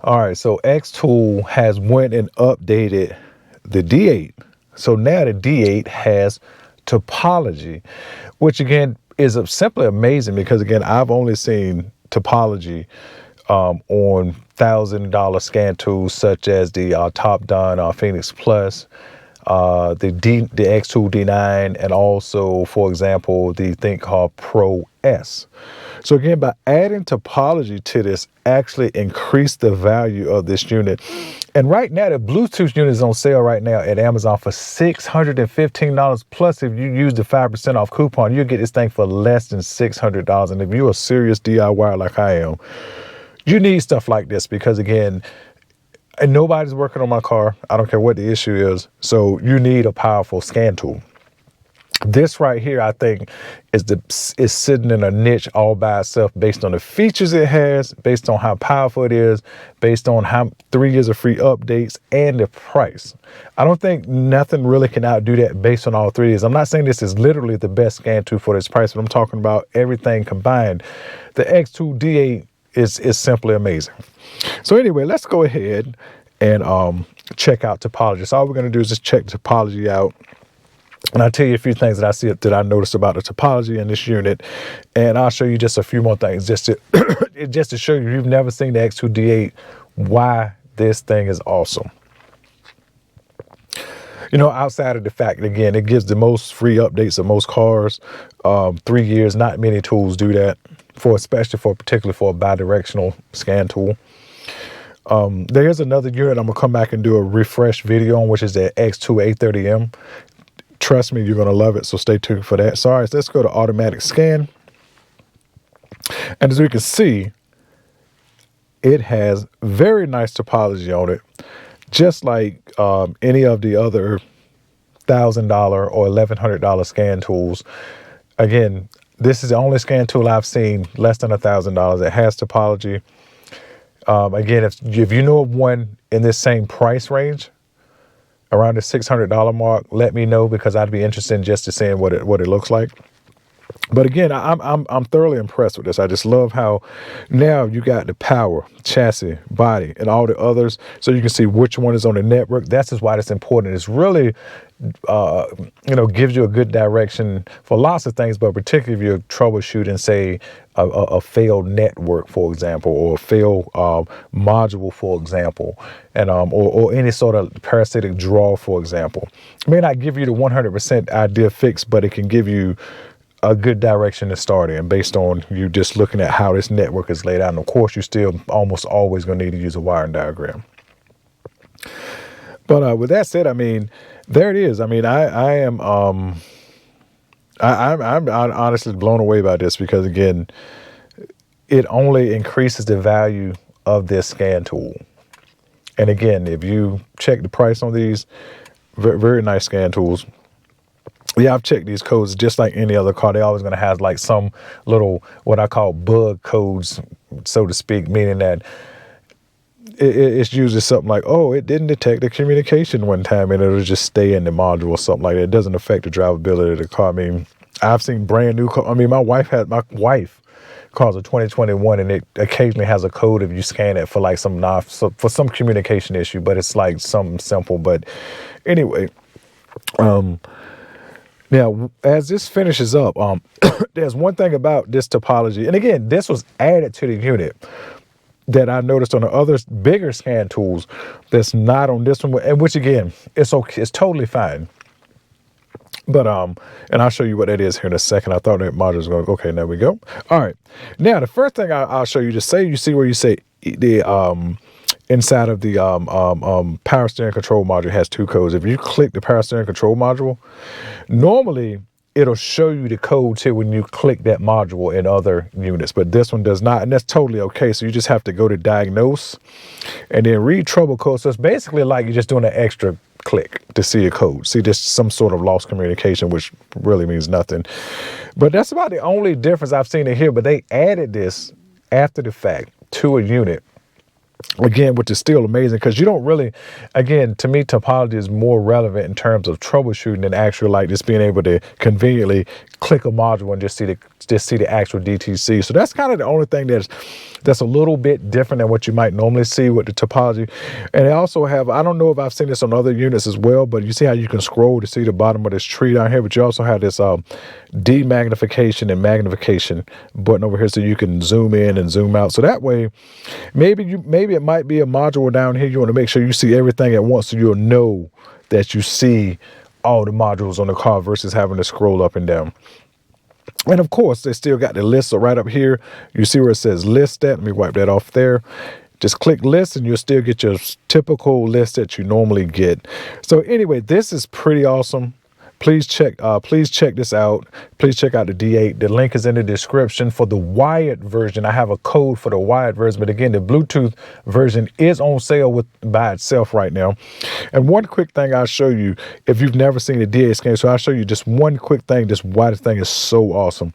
All right, so XTOOL has went and updated the D8. So now the D8 has topology, which again is simply amazing because again, I've only seen topology on $1,000 scan tools such as the Top Done Phoenix Plus, the XTOOL D9, and also, for example, the thing called Pro S. So again, by adding topology to this, actually increase the value of this unit. And right now, the Bluetooth unit is on sale right now at Amazon for $615. Plus, if you use the 5% off coupon, you'll get this thing for less than $600. And if you're a serious DIY like I am, you need stuff like this because again, and nobody's working on my car. I don't care what the issue is. So you need a powerful scan tool. This right here, I think, is sitting in a niche all by itself based on the features it has, based on how powerful it is, based on how 3 years of free updates and the price. I don't think nothing really can outdo that based on all 3 years. I'm not saying this is literally the best scan tool for this price, but I'm talking about everything combined. The XTOOL D8 is simply amazing. So anyway, let's go ahead and check out topology. So all we're going to do is just check topology out. And I'll tell you a few things that I noticed about the topology in this unit. And I'll show you just a few more things just to show you, if you've never seen the XTOOL D8, why this thing is awesome. You know, outside of the fact, again, it gives the most free updates of most cars. 3 years, not many tools do that, particularly for a bidirectional scan tool. There's another unit I'm going to come back and do a refresh video on, which is the XTOOL 830M. Trust me, you're going to love it, so stay tuned for that. So, all right, let's go to automatic scan. And as we can see, it has very nice topology on it, just like any of the other $1,000 or $1,100 scan tools. Again, this is the only scan tool I've seen less than $1,000 that has topology. Again, if you know of one in this same price range, around the $600 mark, let me know because I'd be interested in just to seeing what it looks like. But again, I'm thoroughly impressed with this. I just love how now you got the power, chassis, body, and all the others, so you can see which one is on the network. That's just why it's important. It's really, gives you a good direction for lots of things, but particularly if you're troubleshooting, say, a failed network, for example, or a failed module, for example, and or any sort of parasitic draw, for example. It may not give you the 100% idea fix, but it can give you a good direction to start in based on you just looking at how this network is laid out. And of course, you're still almost always going to need to use a wiring diagram. But with that said, I mean, there it is. I mean, I'm honestly blown away by this because again, it only increases the value of this scan tool. And again, if you check the price on these, very, very nice scan tools. Yeah, I've checked these codes just like any other car. They're always going to have like some little, what I call bug codes, so to speak, meaning that it's usually something like, oh, it didn't detect the communication one time and it'll just stay in the module or something like that. It doesn't affect the drivability of the car. I mean, I've seen brand new cars. I mean, my wife cars a 2021 and it occasionally has a code if you scan it for like for some communication issue, but it's like something simple. But anyway, now, as this finishes up, there's one thing about this topology, and again, this was added to the unit that I noticed on the other bigger scan tools that's not on this one, and which again, it's okay, it's totally fine. But and I'll show you what that is here in a second. I thought that module was going. Okay, there we go. All right, now the first thing I'll show you, you see where you say the inside of the power steering control module has two codes. If you click the power steering control module, normally it'll show you the codes here when you click that module in other units, but this one does not, and that's totally okay. So you just have to go to diagnose and then read trouble code. So it's basically like you're just doing an extra click to see a code. See, there's some sort of lost communication, which really means nothing. But that's about the only difference I've seen in here. But they added this after the fact to a unit. Again, which is still amazing because you don't really, again, to me, topology is more relevant in terms of troubleshooting than actually like just being able to conveniently click a module and just see the actual DTC. So that's kind of the only thing that's a little bit different than what you might normally see with the topology. And they also have, I don't know if I've seen this on other units as well, but you see how you can scroll to see the bottom of this tree down here, but you also have this demagnification and magnification button over here, so you can zoom in and zoom out. So that way, maybe it might be a module down here. You want to make sure you see everything at once, so you'll know that you see all the modules on the car versus having to scroll up and down. And of course, they still got the list. So right up here, you see where it says list at. Let me wipe that off there. Just click list and you'll still get your typical list that you normally get. So anyway, this is pretty awesome. Please check this out. Please check out the D8. The link is in the description. For the wired version, I have a code for the wired version, but again, the Bluetooth version is on sale by itself right now. And one quick thing I'll show you, if you've never seen the D8 scan, so I'll show you just one quick thing, just why this thing is so awesome.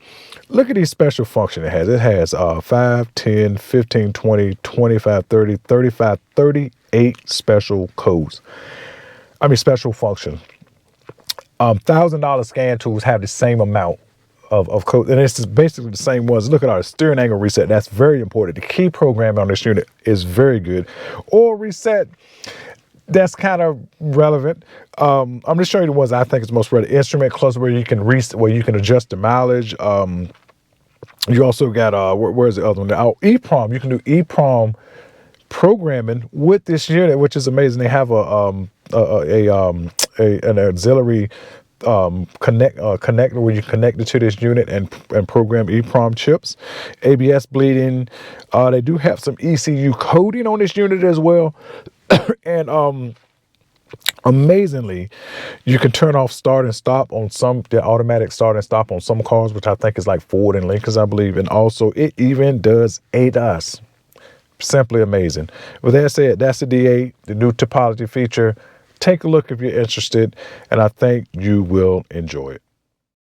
Look at these special functions it has. It has 5, 10, 15, 20, 25, 30, 35, 38 special codes. I mean, special functions. $1,000 scan tools have the same amount of code, and it's basically the same ones. Look at our steering angle reset. That's very important. The key programming on this unit is very good. Or reset, that's kind of relevant. I'm just showing you the ones I think is most relevant. Instrument cluster, where you can adjust the mileage. You also got where's the other one? Oh, EEPROM. You can do EEPROM programming with this unit, which is amazing. They have an auxiliary connector where you connect it to this unit and program EEPROM chips. ABS bleeding. They do have some ECU coding on this unit as well. And amazingly, you can turn off start and stop on the automatic start and stop on some cars, which I think is like Ford and Lincolns, I believe. And also it even does ADAS. Simply amazing. With that said, that's the D8, the new topology feature. Take a look if you're interested, and I think you will enjoy it.